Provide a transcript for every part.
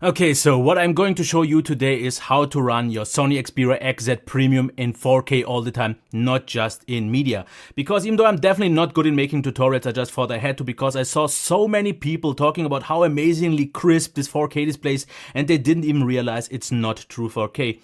Okay, so what I'm going to show you today is how to run your Sony Xperia XZ Premium in 4K all the time, not just in media. Because even though I'm definitely not good in making tutorials, I just thought I had to because I saw so many people talking about how amazingly crisp this 4K display is and they didn't even realize it's not true 4K.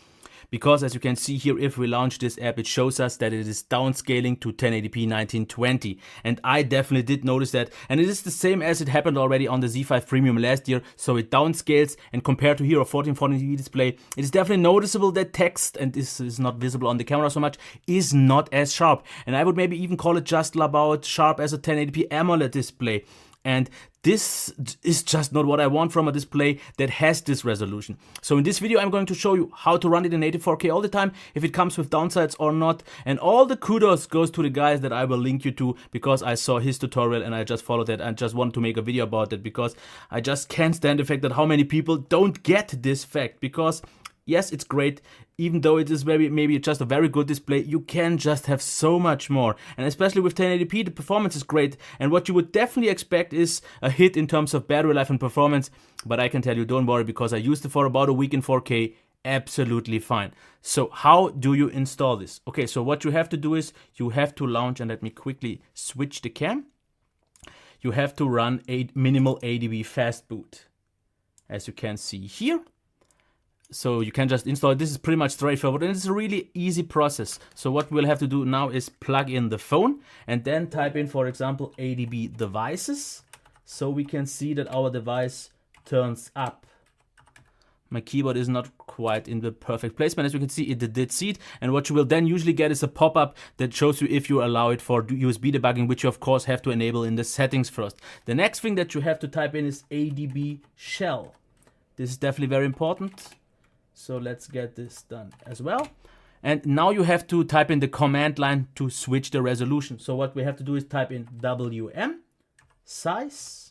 Because as you can see here, if we launch this app, it shows us that it is downscaling to 1080p 1920. And I definitely did notice that. And it is the same as it happened already on the Z5 Premium last year. So it downscales, and compared to here a 1440p display, it is definitely noticeable that text, and this is not visible on the camera so much, is not as sharp. And I would maybe even call it just about sharp as a 1080p AMOLED display. And this is just not what I want from a display that has this resolution. So in this video, I'm going to show you how to run it in native 4K all the time, if it comes with downsides or not. And all the kudos goes to the guys that I will link you to, because I saw his tutorial and I just followed it and just wanted to make a video about it, because I just can't stand the fact that how many people don't get this fact. Because yes, it's great. Even though it is maybe just a very good display, you can just have so much more. And especially with 1080p, the performance is great. And what you would definitely expect is a hit in terms of battery life and performance. But I can tell you, don't worry, because I used it for about a week in 4K. Absolutely fine. So how do you install this? Okay, so what you have to do is you have to launch, and let me quickly switch the cam. You have to run a minimal ADB fast boot, as you can see here. So you can just install it. This is pretty much straightforward, and it's a really easy process. So what we'll have to do now is plug in the phone and then type in, for example, ADB devices. So we can see that our device turns up. My keyboard is not quite in the perfect placement. As you can see, it did see it. And what you will then usually get is a pop-up that shows you if you allow it for USB debugging, which you of course have to enable in the settings first. The next thing that you have to type in is ADB shell. This is definitely very important. So let's get this done as well. And now you have to type in the command line to switch the resolution. So what we have to do is type in WM size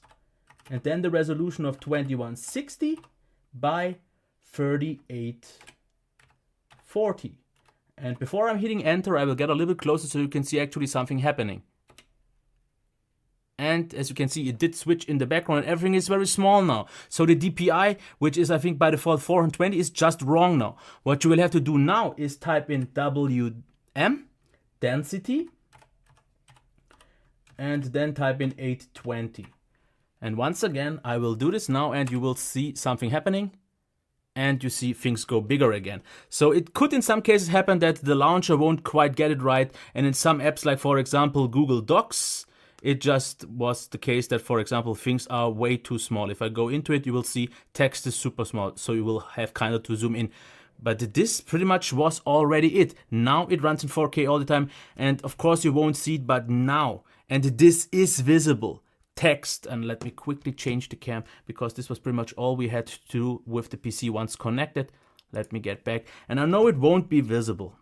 and then the resolution of 2160 by 3840. And before I'm hitting enter, I will get a little closer so you can see actually something happening. And as you can see, it did switch in the background and everything is very small now. So the DPI, which is I think by default 420, is just wrong now. What you will have to do now is type in WM density and then type in 820. And once again, I will do this now and you will see something happening. And you see things go bigger again. So it could in some cases happen that the launcher won't quite get it right. And in some apps, like for example, Google Docs, it just was the case that, for example, things are way too small. If I go into it, you will see text is super small. So you will have kind of to zoom in. But this pretty much was already it. Now it runs in 4K all the time. And of course you won't see it, but now. And this is visible. Text, and let me quickly change the cam because this was pretty much all we had to do with the PC once connected. Let me get back. And I know it won't be visible.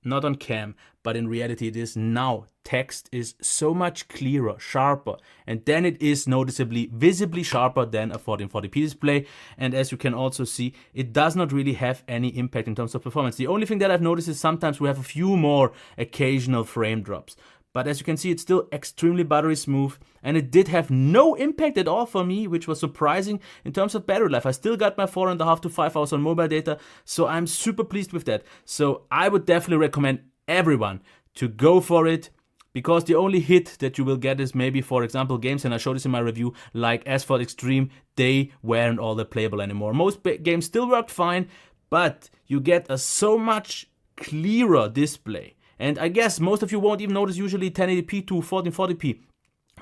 Not on cam, but in reality it is now. Text is so much clearer, sharper, and then it is noticeably, visibly sharper than a 1440p display. And as you can also see, it does not really have any impact in terms of performance. The only thing that I've noticed is sometimes we have a few more occasional frame drops. But as you can see, it's still extremely buttery smooth, and it did have no impact at all for me, which was surprising in terms of battery life. I still got my 4.5 to 5 hours on mobile data, so I'm super pleased with that. So I would definitely recommend everyone to go for it, because the only hit that you will get is maybe, for example, games, and I showed this in my review, like Asphalt Extreme, they weren't all that playable anymore. Most games still worked fine, but you get a so much clearer display. And I guess most of you won't even notice usually 1080p to 1440p.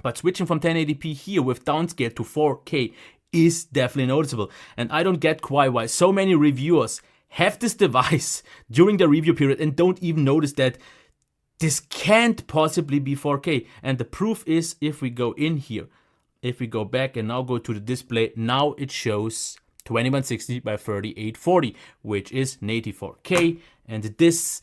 But switching from 1080p here with downscale to 4K is definitely noticeable. And I don't get quite why so many reviewers have this device during the review period and don't even notice that this can't possibly be 4K. And the proof is, if we go in here, if we go back and now go to the display, now it shows 2160 by 3840, which is native 4K. And this,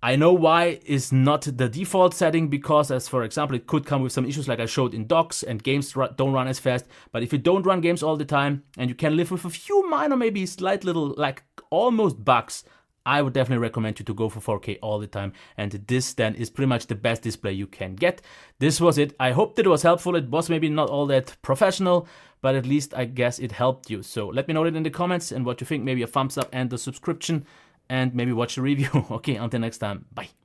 I know why, is not the default setting, because as for example, it could come with some issues like I showed in docks, and games don't run as fast. But if you don't run games all the time and you can live with a few minor, maybe slight little, like almost bugs, I would definitely recommend you to go for 4K all the time, and this then is pretty much the best display you can get. This was it. I hope that it was helpful. It was maybe not all that professional, but at least I guess it helped you. So let me know it in the comments and what you think. Maybe a thumbs up and a subscription, and maybe watch the review. Okay, until next time, bye.